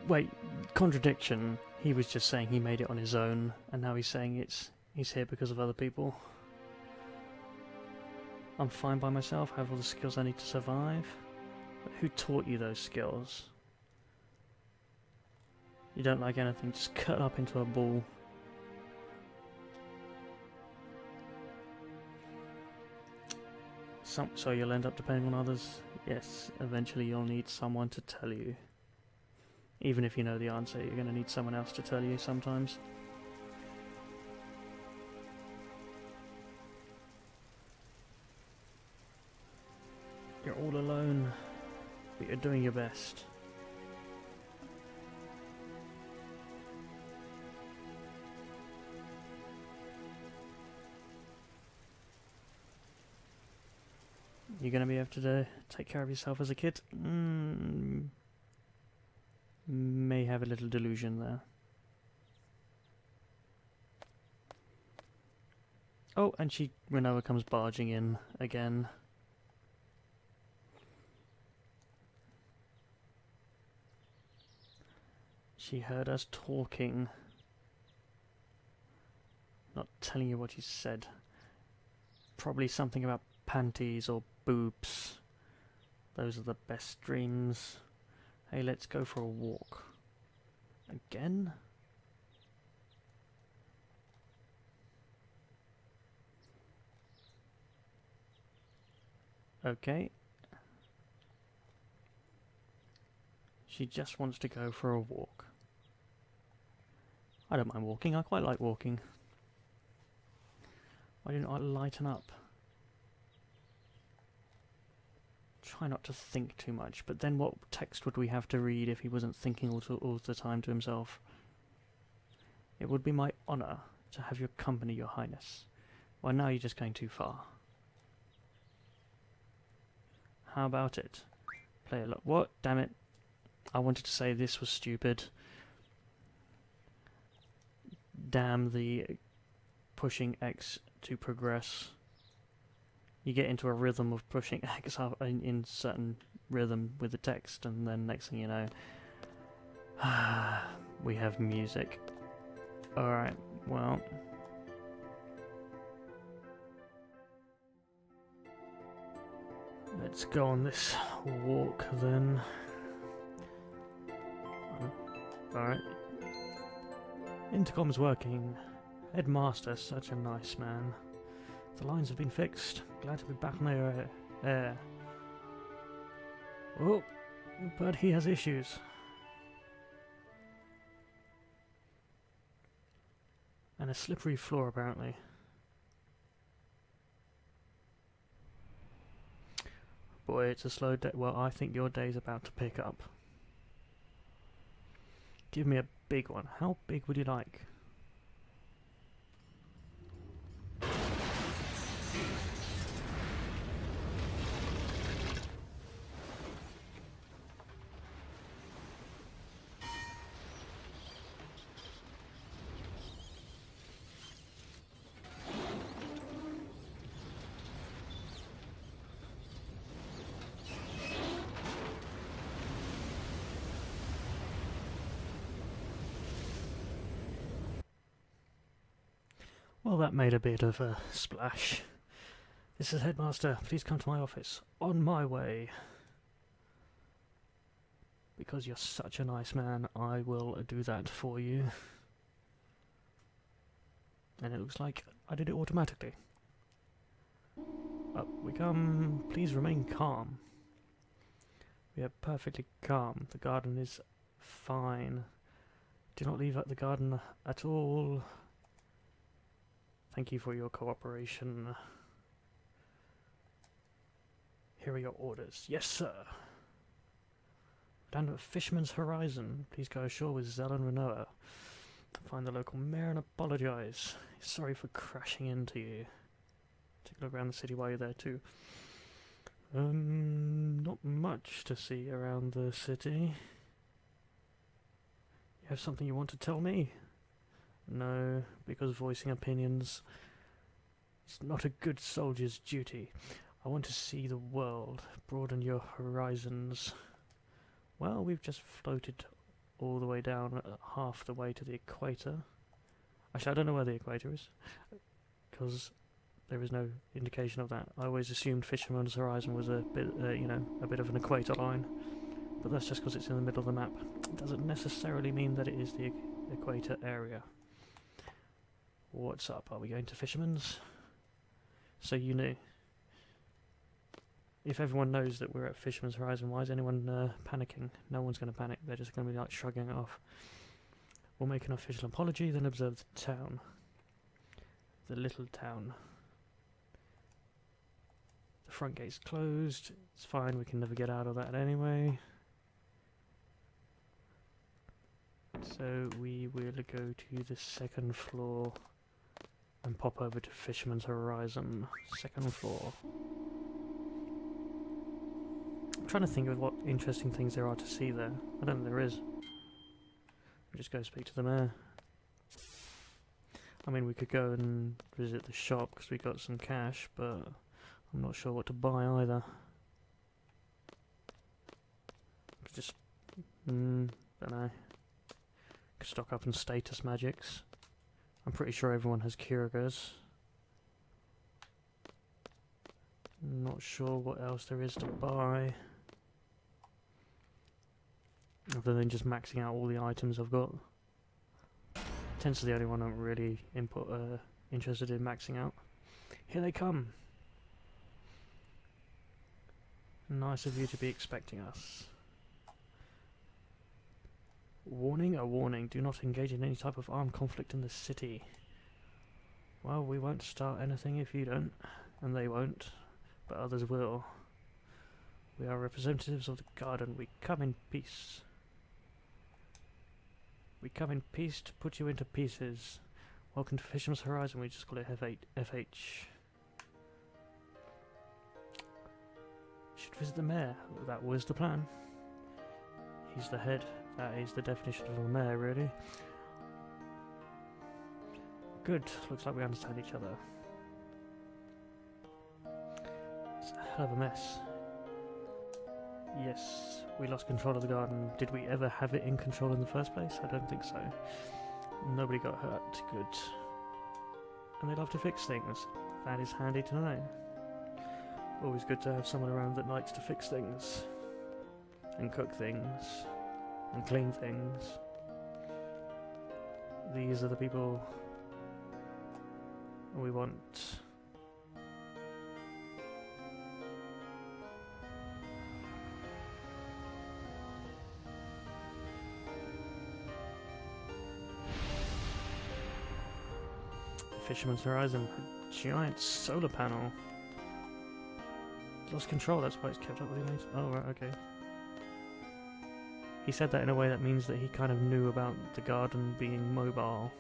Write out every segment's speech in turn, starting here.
Wait, contradiction. He was just saying he made it on his own, and now he's saying he's here because of other people. I'm fine by myself, I have all the skills I need to survive. But who taught you those skills? You don't like anything, just cut up into a ball. So you'll end up depending on others? Yes, eventually you'll need someone to tell you. Even if you know the answer, you're going to need someone else to tell you sometimes. You're all alone, but you're doing your best. You're going to be able to take care of yourself as a kid? May have a little delusion there. Oh, and Renoa comes barging in again. She heard us talking. Not telling you what you said. Probably something about panties or boobs. Those are the best dreams. Hey, let's go for a walk. Again? Okay. She just wants to go for a walk. I don't mind walking, I quite like walking. Why didn't I lighten up? Try not to think too much, but then what text would we have to read if he wasn't thinking all the time to himself? It would be my honour to have your company, your highness. Well, now you're just going too far. How about it? Play a lot. What? Damn it. I wanted to say this was stupid. Damn the pushing X to progress. You get into a rhythm of pushing X up in certain rhythm with the text, and then next thing you know, we have music. Alright, well. Let's go on this walk then. Alright. Intercom's working. Headmaster, such a nice man. The lines have been fixed. Glad to be back on the air. Oh, but he has issues. And a slippery floor, apparently. Boy, it's a slow day. Well, I think your day's about to pick up. Give me a big one. How big would you like? Well, that made a bit of a splash. This is Headmaster. Please come to my office. On my way. Because you're such a nice man, I will do that for you. And it looks like I did it automatically. Up we come. Please remain calm. We are perfectly calm. The garden is fine. Do not leave the garden at all. Thank you for your cooperation. Here are your orders. Yes, sir. Down at Fisherman's Horizon. Please go ashore with Zell and Renoa. Find the local mayor and apologise. Sorry for crashing into you. Take a look around the city while you're there too. Not much to see around the city. You have something you want to tell me? No, because voicing opinions is not a good soldier's duty. I want to see the world, broaden your horizons. Well, we've just floated all the way down half the way to the equator. Actually, I don't know where the equator is, because there is no indication of that. I always assumed Fisherman's Horizon was a bit, a bit of an equator line, but that's just because it's in the middle of the map. It doesn't necessarily mean that it is the equator area. What's up? Are we going to Fisherman's? So you knew. If everyone knows that we're at Fisherman's Horizon, why is anyone panicking? No one's going to panic. They're just going to be like shrugging it off. We'll make an official apology, then observe the town. The little town. The front gate's closed. It's fine, we can never get out of that anyway. So we will go to the second floor and pop over to Fisherman's Horizon. Second floor. I'm trying to think of what interesting things there are to see there. I don't think there is. We'll just go speak to the mayor. I mean, we could go and visit the shop because we got some cash, but I'm not sure what to buy either. Could just, don't know. Could stock up on status magics. I'm pretty sure everyone has Kirigas. Not sure what else there is to buy. Other than just maxing out all the items I've got. Tends to the only one I'm really interested in maxing out. Here they come. Nice of you to be expecting us. Warning, a warning. Do not engage in any type of armed conflict in the city. Well, we won't start anything if you don't. And they won't. But others will. We are representatives of the garden. We come in peace. We come in peace to put you into pieces. Welcome to Fisherman's Horizon. We just call it FH. Should visit the mayor. That was the plan. He's the head. That is the definition of a mayor, really. Good. Looks like we understand each other. It's a hell of a mess. Yes, we lost control of the garden. Did we ever have it in control in the first place? I don't think so. Nobody got hurt. Good. And they love to fix things. That is handy to know. Always good to have someone around that likes to fix things. And cook things. And clean things. These are the people we want. Fisherman's Horizon, a giant solar panel. Lost control, that's why it's kept up with the maze. Oh, right, okay. He said that in a way that means that he kind of knew about the garden being mobile.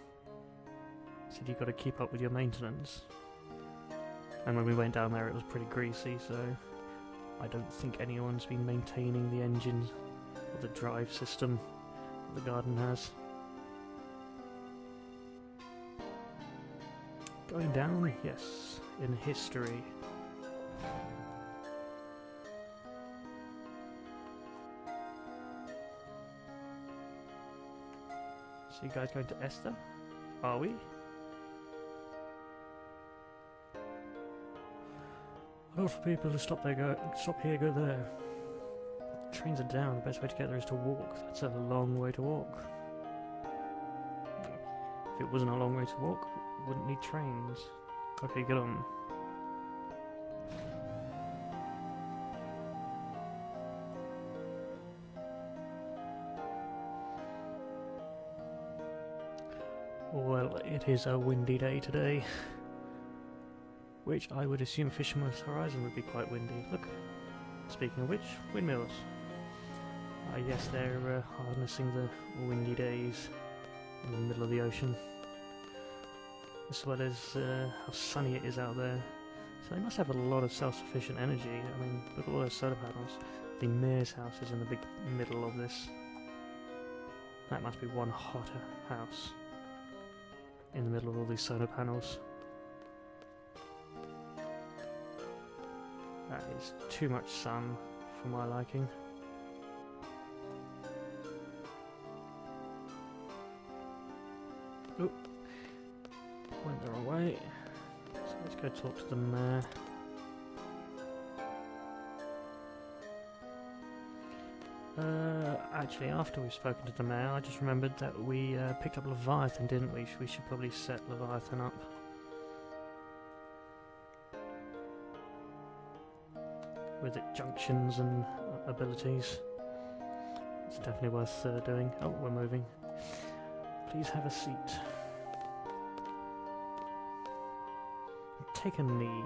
He said you've got to keep up with your maintenance. And when we went down there it was pretty greasy, so I don't think anyone's been maintaining the engine or the drive system that the garden has. Going down? Yes. In history. So you guys going to Esther? Are we? A lot for people to stop here, go there. Trains are down, the best way to get there is to walk. That's a long way to walk. If it wasn't a long way to walk, wouldn't need trains. Okay, get on. Well, it is a windy day today. Which I would assume Fisherman's Horizon would be quite windy. Look, speaking of which, windmills. Yes, they're harnessing the windy days in the middle of the ocean. As well as how sunny it is out there. So they must have a lot of self-sufficient energy. I mean, look at all those solar panels. The mayor's house is in the big middle of this. That must be one hotter house. In the middle of all these solar panels. That is too much sun for my liking. Oh, went the wrong way. So let's go talk to the mayor. Actually, after we've spoken to the mayor, I just remembered that we picked up Leviathan, didn't we? We should probably set Leviathan up. With its junctions and abilities. It's definitely worth doing. Oh, we're moving. Please have a seat. Take a knee.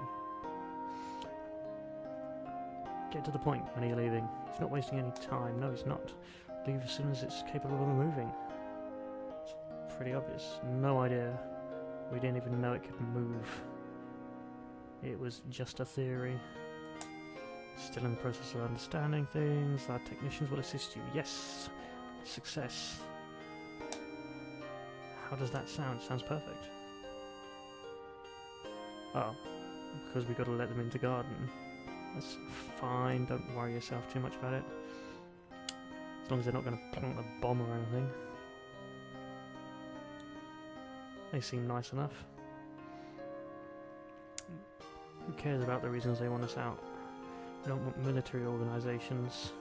Get to the point when you're leaving. He's not wasting any time. No, he's not. Leave as soon as it's capable of moving. It's pretty obvious. No idea. We didn't even know it could move. It was just a theory. Still in the process of understanding things. Our technicians will assist you. Yes! Success. How does that sound? Sounds perfect. Oh. Because we got to let them into garden. That's fine, don't worry yourself too much about it. As long as they're not going to plant a bomb or anything. They seem nice enough. Who cares about the reasons they want us out? We don't want military organisations.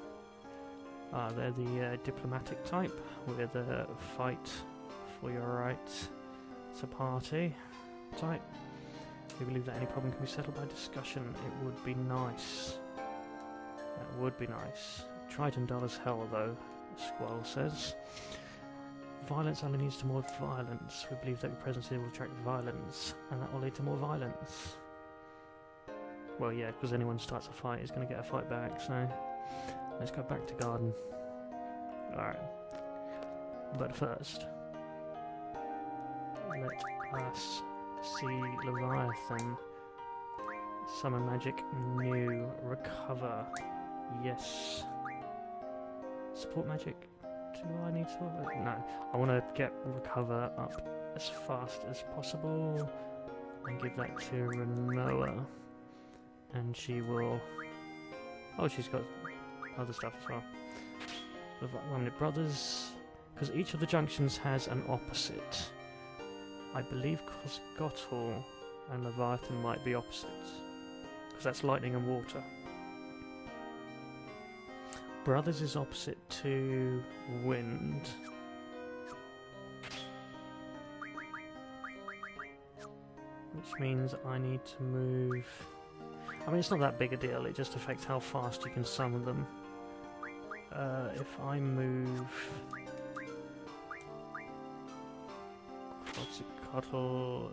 They're the diplomatic type. We're the fight for your right to party type. We believe that any problem can be settled by discussion. It would be nice. That would be nice. Triton dull as hell, though, Squall says. Violence only leads to more violence. We believe that your presence here will attract violence, and that will lead to more violence. Well, yeah, because anyone starts a fight is going to get a fight back, so let's go back to garden. Alright. But first, let us see Leviathan. Summon magic, new, recover, yes. Support magic, do I need to? No, I want to get recover up as fast as possible and give that to Renoa. And she will... Oh, she's got other stuff as well. With brothers, because each of the junctions has an opposite. I believe Cosgotl and Leviathan might be opposites, because that's lightning and water. Brothers is opposite to wind. Which means I need to move... I mean, it's not that big a deal, it just affects how fast you can summon them. If I move... Cottle...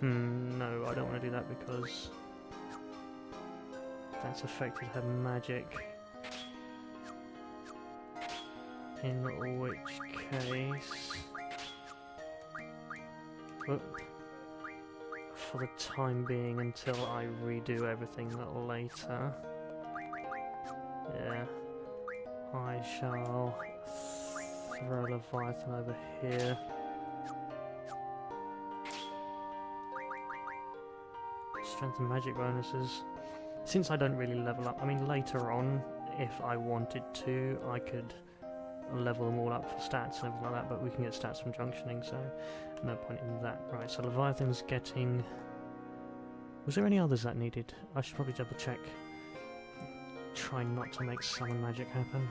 no, I don't want to do that because... that's affected her magic. In which case... for the time being, until I redo everything later. Yeah. I shall throw Leviathan over here. Strength and magic bonuses. Since I don't really level up, I mean later on, if I wanted to, I could level them all up for stats and everything like that, but we can get stats from junctioning, so no point in that. Right, so Leviathan's getting... Was there any others that needed? I should probably double check. Try not to make summon magic happen.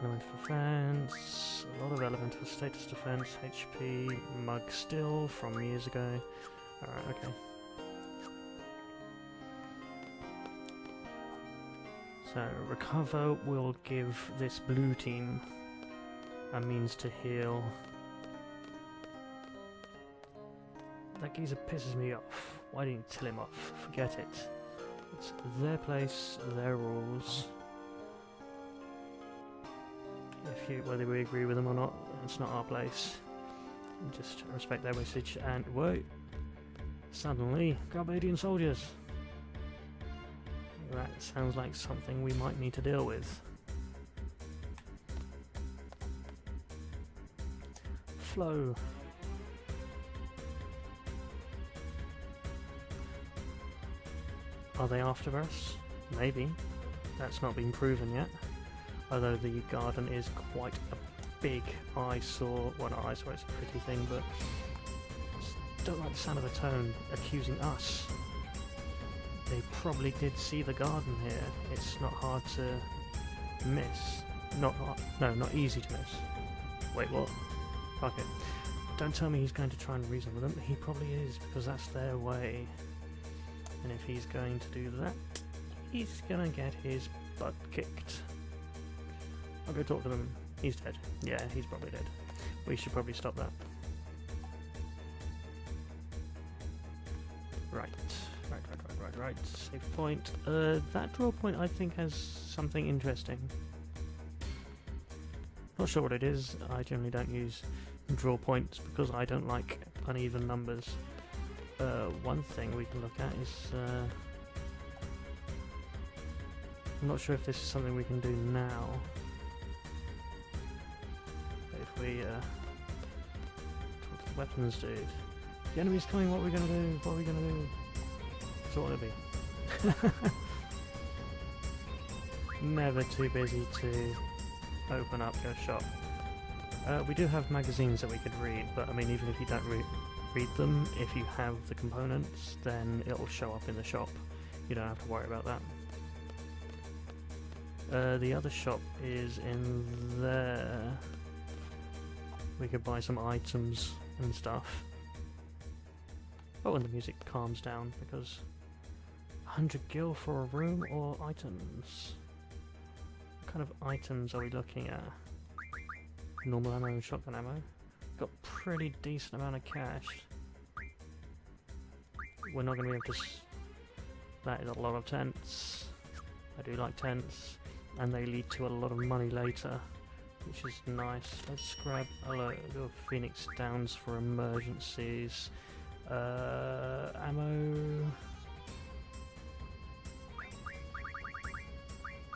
Elemental defense, a lot of elemental status defense, HP, mug still from years ago. Alright, okay. So, recover will give this blue team a means to heal. That geezer pisses me off. Why didn't you tell him off? Forget it. It's their place, their rules. Whether we agree with them or not, it's not our place. Just respect their message and wait. Suddenly, Galbadian soldiers. That sounds like something we might need to deal with. Flow. Are they after us? Maybe. That's not been proven yet. Although the garden is quite a big eyesore. Well, not eyesore, it's a pretty thing, but I don't like the sound of the tone accusing us. They probably did see the garden here. It's not hard to miss. No, not easy to miss. Wait, what? Fuck it. Don't tell me he's going to try and reason with them. He probably is, because that's their way. And if he's going to do that, he's gonna get his butt kicked. I'll go talk to them. He's dead. Yeah, he's probably dead. We should probably stop that. Right. Save point. That draw point I think has something interesting. Not sure what it is. I generally don't use draw points because I don't like uneven numbers. One thing we can look at is... I'm not sure if this is something we can do now. But if we... talk to the weapons dude. The enemy's coming, what are we gonna do? What are we gonna do? So what it'll be. Never too busy to open up your shop. We do have magazines that we could read, but I mean, even if you don't read them, if you have the components, then it'll show up in the shop. You don't have to worry about that. The other shop is in there. We could buy some items and stuff. Oh, and the music calms down because 100 gil for a room or items? What kind of items are we looking at? Normal ammo and shotgun ammo. Got pretty decent amount of cash. We're not going to be able to... That is a lot of tents. I do like tents. And they lead to a lot of money later, which is nice. Let's grab a load of Phoenix Downs for emergencies. Ammo...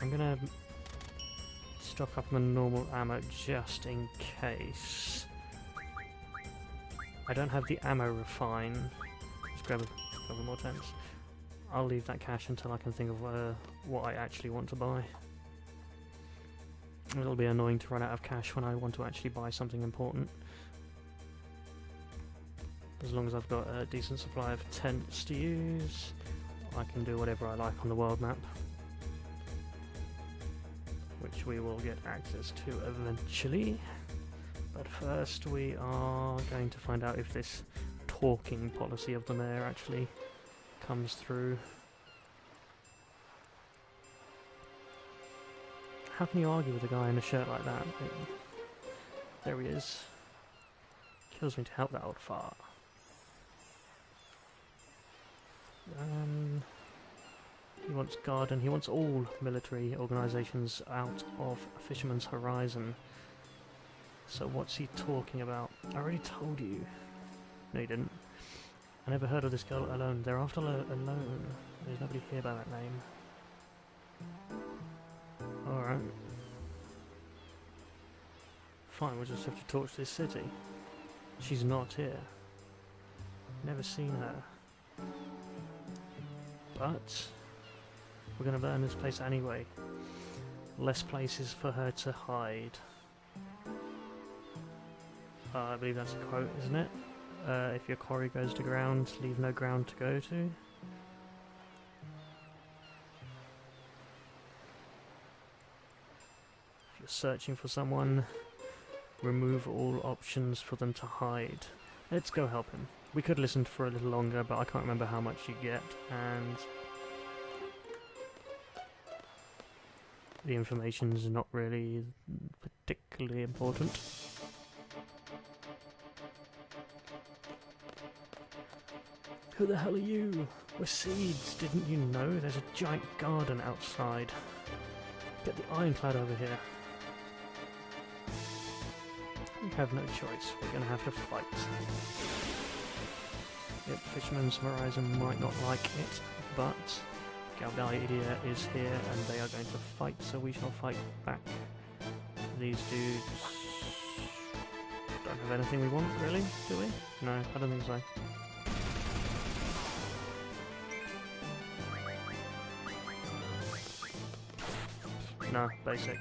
I'm gonna stock up on the normal ammo just in case. I don't have the ammo refine. Let's grab a couple more tents. I'll leave that cash until I can think of what I actually want to buy. It'll be annoying to run out of cash when I want to actually buy something important. As long as I've got a decent supply of tents to use, I can do whatever I like on the world map. Which we will get access to eventually. But first we are going to find out if this talking policy of the mayor actually comes through. How can you argue with a guy in a shirt like that? There he is. Kills me to help that old fart. He wants garden. He wants all military organisations out of Fishermans Horizon. So what's he talking about? I already told you. No, you didn't. I never heard of this girl alone. They're after alone. There's nobody here by that name. Alright. Fine, we'll just have to torch this city. She's not here. Never seen her. But we're going to burn this place anyway. Less places for her to hide. I believe that's a quote, isn't it? If your quarry goes to ground, leave no ground to go to. If you're searching for someone, remove all options for them to hide. Let's go help him. We could listen for a little longer, but I can't remember how much you get, and the information's not really particularly important. Who the hell are you? We're seeds, didn't you know? There's a giant garden outside. Get the ironclad over here. We have no choice, we're gonna have to fight. Yep, Fisherman's Horizon might not like it, but Galbadian is here and they are going to fight, so we shall fight back. These dudes don't have anything we want, really, do we? No, I don't think so. No, basic.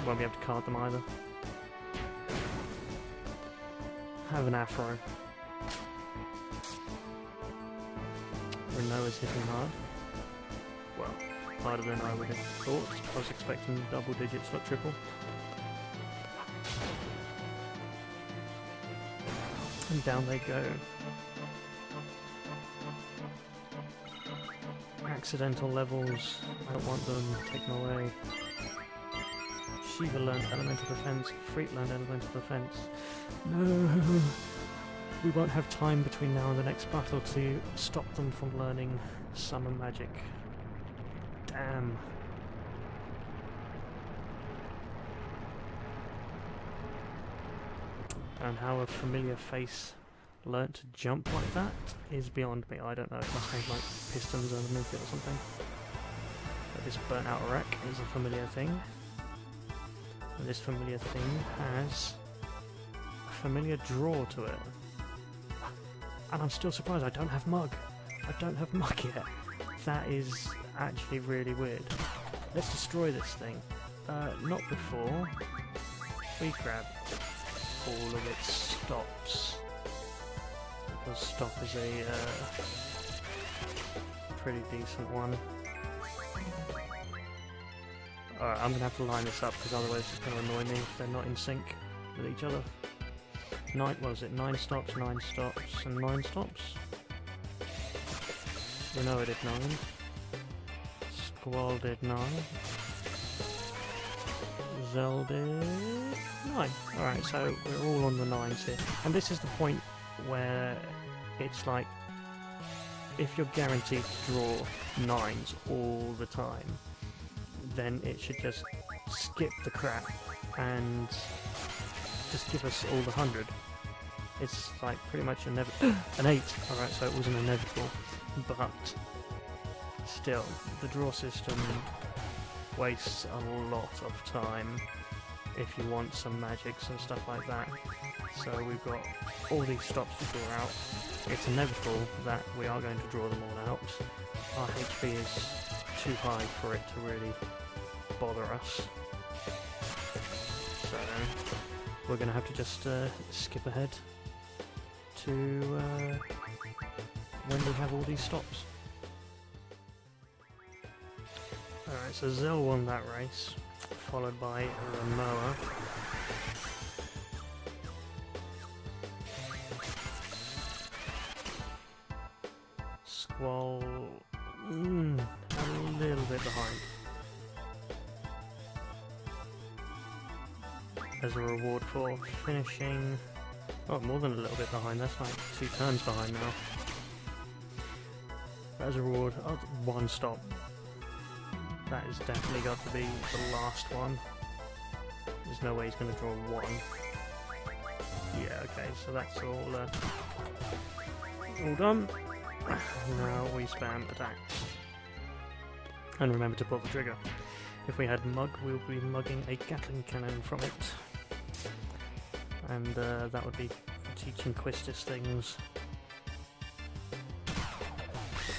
won't be able to card them either. Have an afro. Renoa's hitting hard. Well, harder than I would have thought. I was expecting double digits, not triple. And down they go. Accidental levels, I don't want them, take them away. Shiva learned elemental defense, Freak learned elemental defense. No! We won't have time between now and the next battle to stop them from learning summon magic. Damn. And how a familiar face learnt to jump like that is beyond me. I don't know, it must have like pistons underneath it or something. But this burnt out wreck is a familiar thing. And this familiar thing has a familiar draw to it. And I'm still surprised I don't have Mug. I don't have Mug yet. That is actually really weird. Let's destroy this thing. Not before we grab all of its stops. Because stop is a pretty decent one. Alright, I'm going to have to line this up because otherwise it's going to annoy me if they're not in sync with each other. What was it? 9 stops, 9 stops, and 9 stops? Renoa did 9. Squall did 9. Zell did 9. Alright, so we're all on the 9s here. And this is the point where it's like, if you're guaranteed to draw 9s all the time, then it should just skip the crap and just give us all the 100. It's like pretty much an 8. Alright, so it wasn't inevitable, but still, the draw system wastes a lot of time if you want some magics and stuff like that. So we've got all these stops to draw out. It's inevitable that we are going to draw them all out. Our HP is too high for it to really bother us. So we're going to have to just skip ahead to when we have all these stops. Alright, so Zell won that race, followed by Renoa. Squall a little bit behind. As a reward for finishing... Oh, more than a little bit behind, that's like 2 turns behind now. As a reward, 1 stop. That has definitely got to be the last one. There's no way he's going to draw 1. Yeah, okay, so that's all done. Now we spam attack. And remember to pull the trigger. If we had Mug, we would be mugging a Gatling cannon from it. And that would be for teaching Quistis things.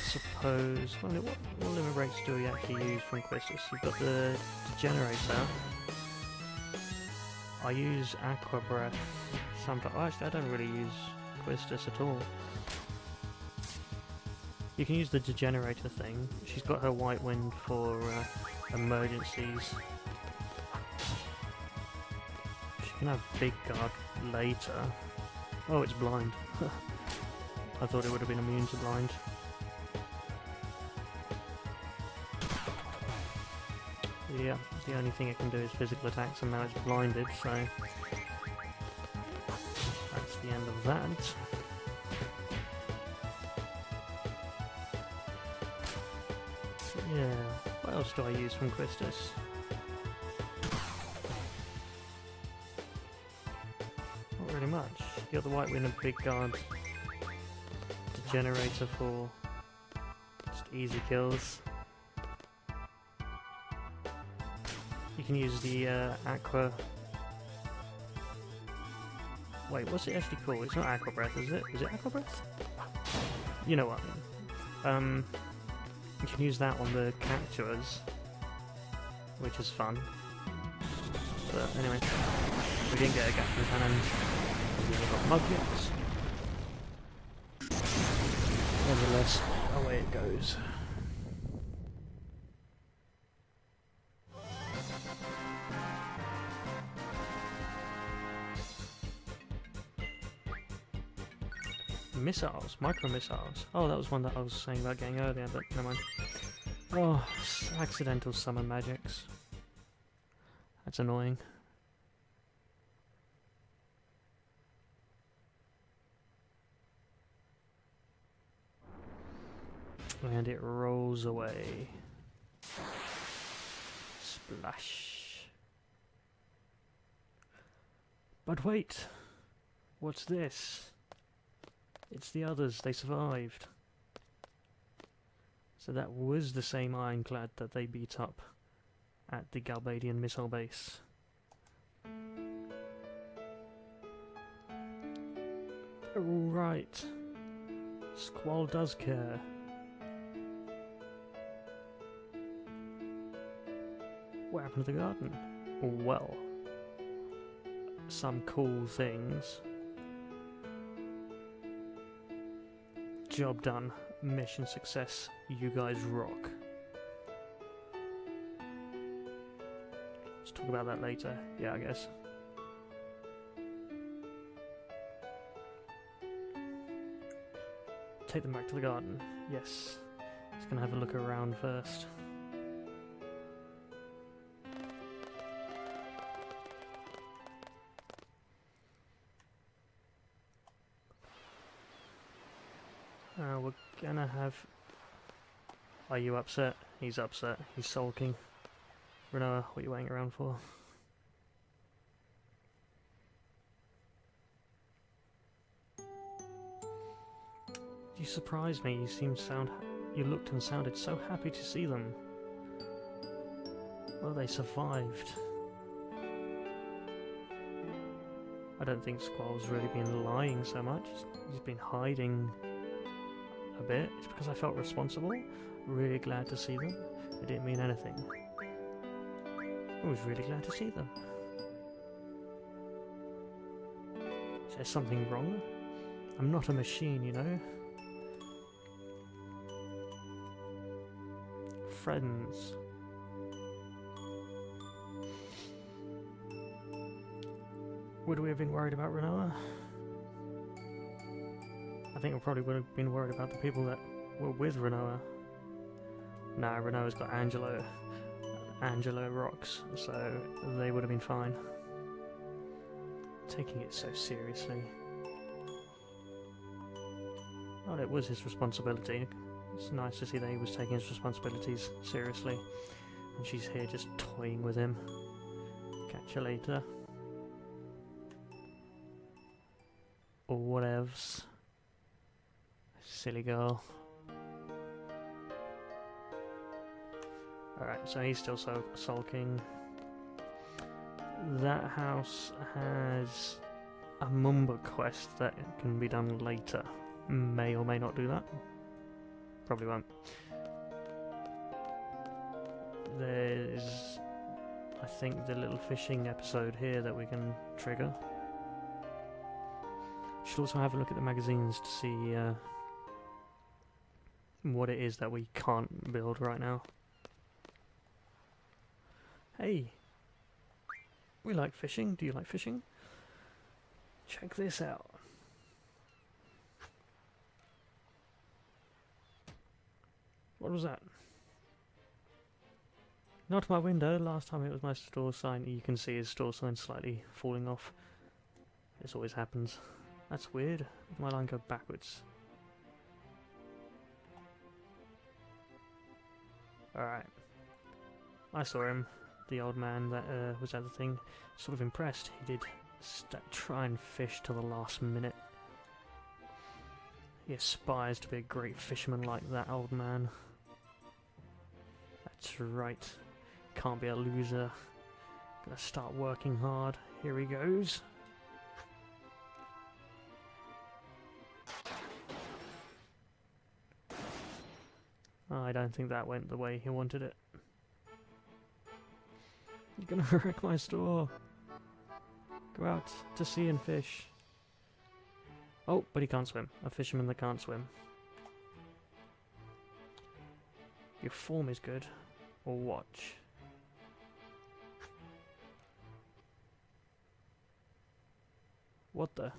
Suppose... Well, what limit rates do we actually use from Quistis? You've got the Degenerator. I use Aqua Breath sometimes. Oh, actually, I don't really use Quistis at all. You can use the Degenerator thing. She's got her White Wind for emergencies. She can have Big Guard later. Oh, it's blind. I thought it would have been immune to blind. Yeah, the only thing it can do is physical attacks, and now it's blinded, so that's the end of that. Yeah, what else do I use from Quistis? Not really much. You got the White Wind and Big Guard. Degenerator for just easy kills. You can use the Aqua... Wait, what's it actually called? It's not Aqua Breath, is it? Is it Aqua Breath? You know what I mean. You can use that on the captures, which is fun. but anyway. We didn't get a Gatling cannon. We got muglets. Nevertheless, away it goes. Missiles, micro missiles. Oh, that was one that I was saying about getting earlier, but never mind. Oh, accidental summon magics. That's annoying. And it rolls away. Splash. But wait! What's this? It's the others, they survived. So that was the same ironclad that they beat up at the Galbadian missile base. Right. Squall does care. What happened to the garden? Well, some cool things. Job done. Mission success. You guys rock. Let's talk about that later. Yeah, I guess. Take them back to the garden. Yes. Just gonna have a look around first. We're gonna have... Are you upset? He's upset. He's sulking. Renoa, what are you waiting around for? You surprised me. You looked and sounded so happy to see them. Well, they survived. I don't think Squall's really been lying so much. He's been hiding a bit. It's because I felt responsible. Really glad to see them. It didn't mean anything. I was really glad to see them. Is there something wrong? I'm not a machine, you know. Friends. Would we have been worried about Renoa? I think we probably would have been worried about the people that were with Renoa. Nah, Renoa's got Angelo. Angelo rocks, so they would have been fine. Taking it so seriously. Well, it was his responsibility. It's nice to see that he was taking his responsibilities seriously. And she's here just toying with him. Catch you later. Or whatevs. Silly girl. Alright, so he's still sulking. That house has a Mumba quest that can be done later. May or may not do that. Probably won't. There's, I think, the little fishing episode here that we can trigger. Should also have a look at the magazines to see what it is that we can't build right now. Hey, we like fishing. Do you like fishing? Check this out. What was that? Not my window. Last time it was my store sign. You can see his store sign slightly falling off. This always happens. That's weird. My line go backwards. Alright. I saw him. The old man that was at the thing. Sort of impressed. He did try and fish till the last minute. He aspires to be a great fisherman like that old man. That's right. Can't be a loser. Gonna start working hard. Here he goes. I don't think that went the way he wanted it. You're gonna wreck my store. Go out to sea and fish. Oh, but he can't swim. A fisherman that can't swim. Your form is good. Or watch. What the?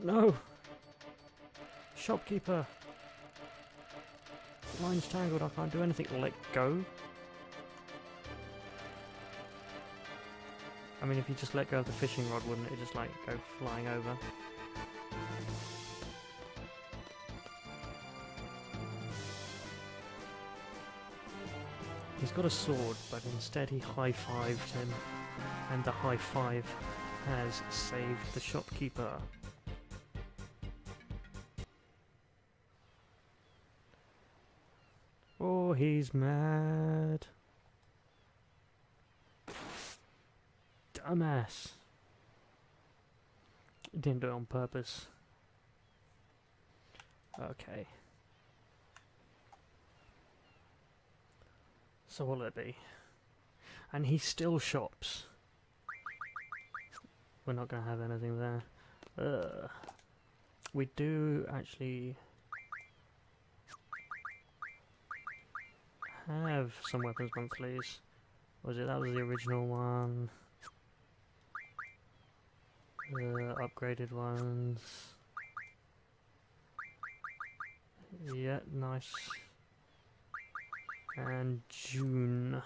No! Shopkeeper! Line's tangled, I can't do anything. Let go? I mean, if you just let go of the fishing rod, wouldn't it just, like, go flying over? He's got a sword, but instead he high-fived him, and the high five has saved the shopkeeper. Oh, he's mad. Dumbass. Didn't do it on purpose. Okay. So what'll it be? And he still shops. We're not going to have anything there. We do actually have some weapons monthlies. Was it? That was the original one. Upgraded ones. Yeah, nice. And June.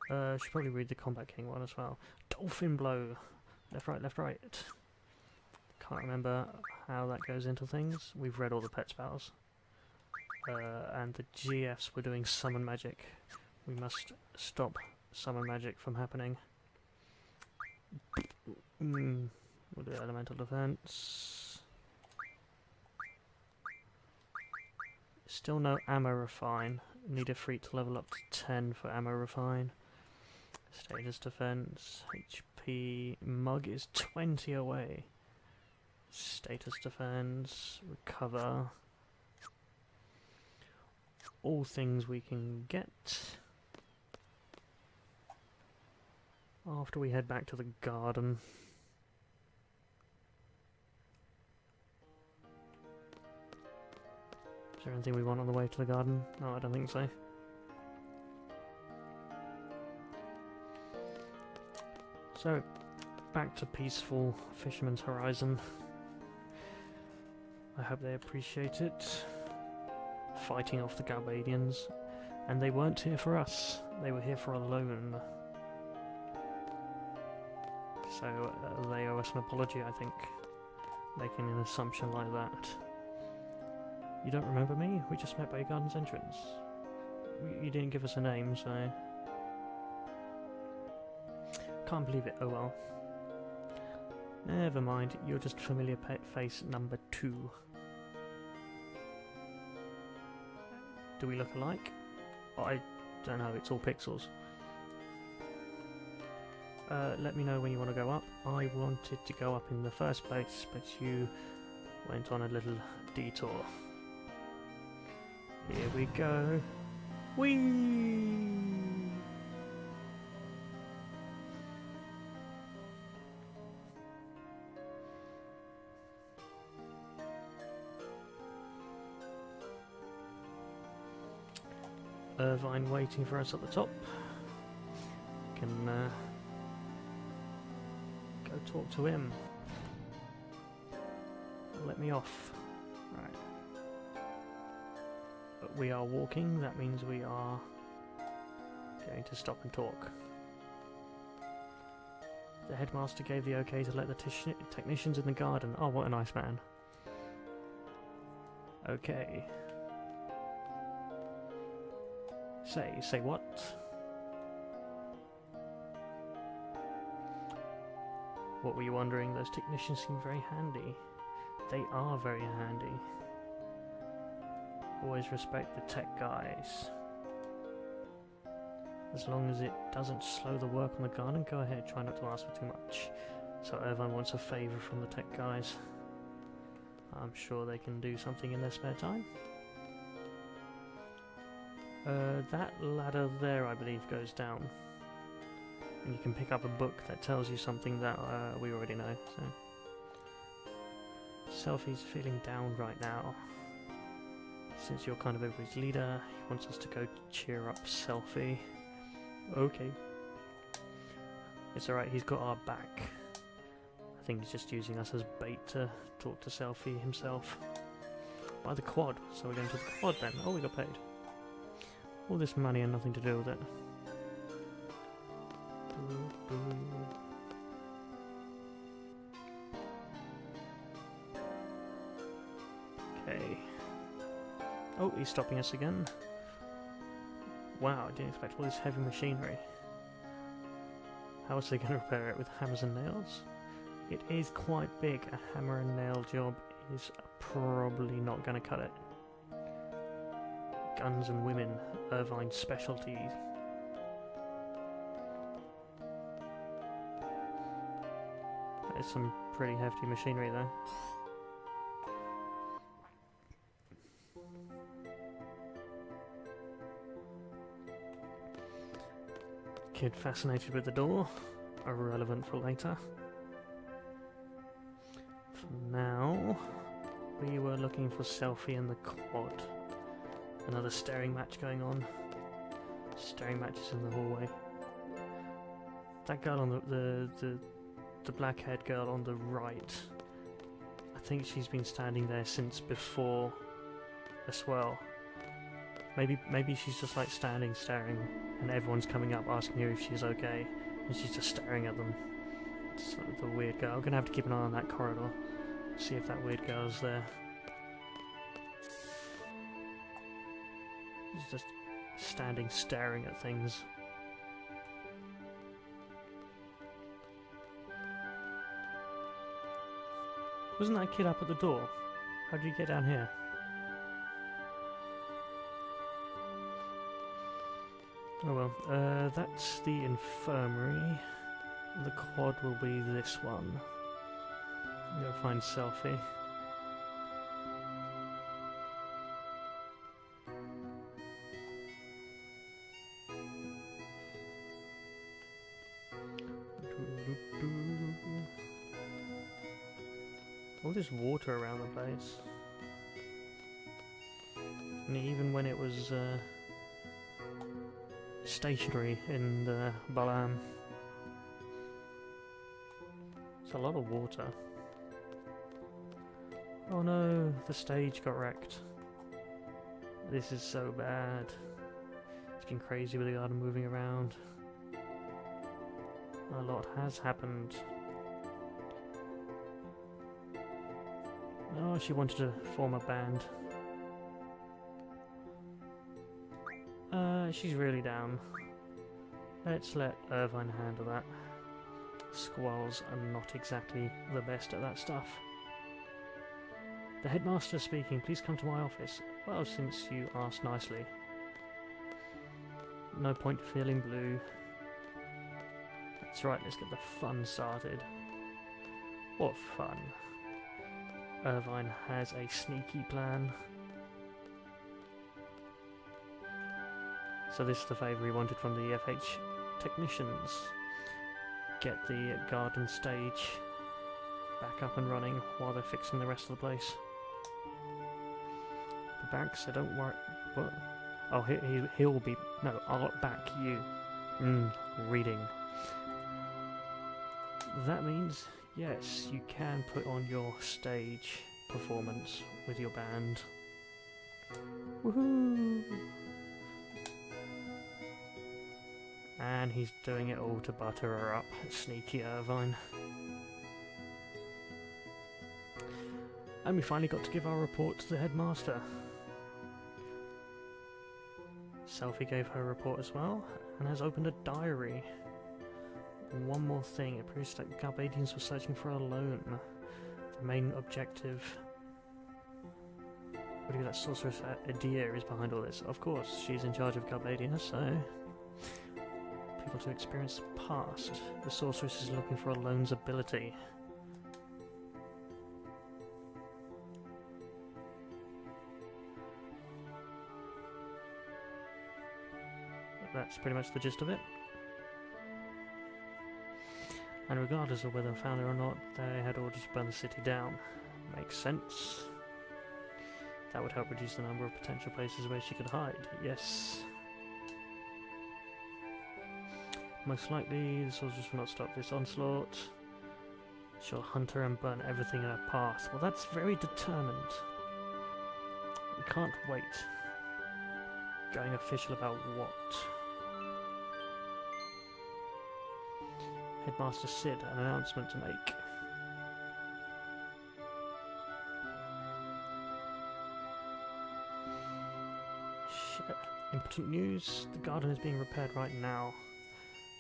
Should probably read the Combat King one as well. Dolphin Blow. Left, right, left, right. Can't remember how that goes into things. We've read all the pet spells. And the GFs were doing summon magic. We must stop summon magic from happening. We'll do elemental defense. Still no ammo refine. Need a freak to level up to 10 for ammo refine. Status defense. HP. Mug is 20 away. Status defense. Recover. All things we can get after we head back to the garden. Is there anything we want on the way to the garden? No, I don't think so. So, back to peaceful Fisherman's Horizon. I hope they appreciate it. Fighting off the Galbadians. And they weren't here for us. They were here for a loan. So they owe us an apology, I think. Making an assumption like that. You don't remember me? We just met by your garden's entrance. You didn't give us a name, so... Can't believe it, oh well. Never mind, you're just familiar pet face number 2. Do we look alike? I don't know, it's all pixels. Let me know when you want to go up. I wanted to go up in the first place, but you went on a little detour. Here we go. Whee! Irvine waiting for us at the top. Can go talk to him. Let me off. Right. But we are walking, that means we are going to stop and talk. The headmaster gave the okay to let the technicians in the garden. Oh, what a nice man. Okay. Say what? What were you wondering? Those technicians seem very handy. They are very handy. Always respect the tech guys. As long as it doesn't slow the work on the garden, go ahead, try not to ask for too much. So Irvine wants a favour from the tech guys. I'm sure they can do something in their spare time. That ladder there, I believe, goes down. And you can pick up a book that tells you something that we already know. So, Selphie's feeling down right now. Since you're kind of everybody's leader, he wants us to go cheer up Selphie. Okay. It's alright, he's got our back. I think he's just using us as bait to talk to Selphie himself. By the quad, so we're going to the quad then. Oh, we got paid. All this money and nothing to do with it. Okay. Oh, he's stopping us again. Wow, I didn't expect all this heavy machinery. How is they going to repair it with hammers and nails? It is quite big. A hammer and nail job is probably not going to cut it. Guns and women, Irvine's specialty. There's some pretty hefty machinery there. Kid fascinated with the door. Irrelevant for later. For now, we were looking for Selphie in the quad. Another staring match going on. Staring matches in the hallway. That girl on the black-haired girl on the right. I think she's been standing there since before as well. Maybe she's just like standing, staring, and everyone's coming up asking her if she's okay, and she's just staring at them. It's sort of the weird girl. I'm gonna have to keep an eye on that corridor, see if that weird girl's there. She's just standing, staring at things. Wasn't that kid up at the door? How did you get down here? Oh well, that's the infirmary. The quad will be this one. I'm gonna find Selphie. All this water around the place. And even when it was stationary in the Balam. It's a lot of water. Oh no, the stage got wrecked. This is so bad. It's been crazy with the garden moving around. A lot has happened. Oh, she wanted to form a band. She's really down. Let's let Irvine handle that. Squalls are not exactly the best at that stuff. The headmaster speaking. Please come to my office. Well, since you asked nicely. No point feeling blue. That's right, let's get the fun started. What fun? Irvine has a sneaky plan. So this is the favour he wanted from the FH technicians. Get the garden stage back up and running while they're fixing the rest of the place. The back, so don't worry. What? Oh, he'll be... No, I'll back you. Reading. That means, yes, you can put on your stage performance with your band. Woohoo! And he's doing it all to butter her up, sneaky Irvine. And we finally got to give our report to the headmaster. Selphie gave her report as well, and has opened a diary. One more thing, it proves that Galbadians were searching for a loan. The main objective... What do you that sorceress Adia is behind all this? Of course, she's in charge of Galbadia, so... People to experience the past. The sorceress is looking for a loan's ability. That's pretty much the gist of it. And regardless of whether they found her or not, they had orders to burn the city down. Makes sense. That would help reduce the number of potential places where she could hide. Yes. Most likely, the soldiers will not stop this onslaught. She'll hunt her and burn everything in her path. Well, that's very determined. We can't wait. Going official about what? Headmaster Sid, an announcement to make. Shit. Important news. The garden is being repaired right now.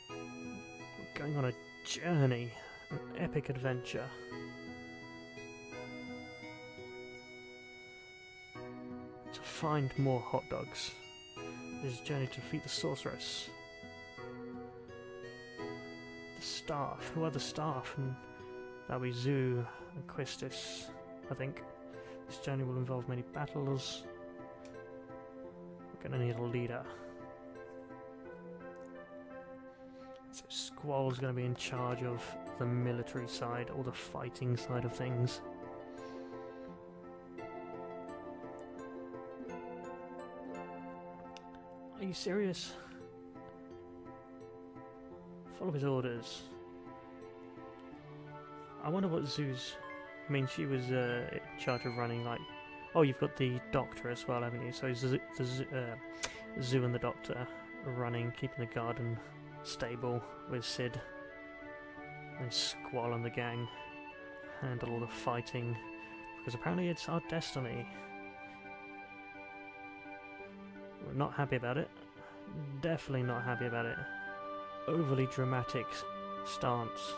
We're going on a journey. An epic adventure. To find more hot dogs. This is a journey to defeat the sorceress. The staff. Who are the staff? And that'll be Zoo and Quistis, I think. This journey will involve many battles. We're gonna need a leader. So Squall's going to be in charge of the military side, or the fighting side of things. Are you serious? Follow his orders. I wonder what Zoo's... I mean, she was in charge of running, like... Oh, you've got the doctor as well, haven't you? So Zoo and the doctor are running, keeping the garden stable with Sid, and Squall and the gang handle all the fighting, because apparently it's our destiny. We're not happy about it. Definitely not happy about it. Overly dramatic stance.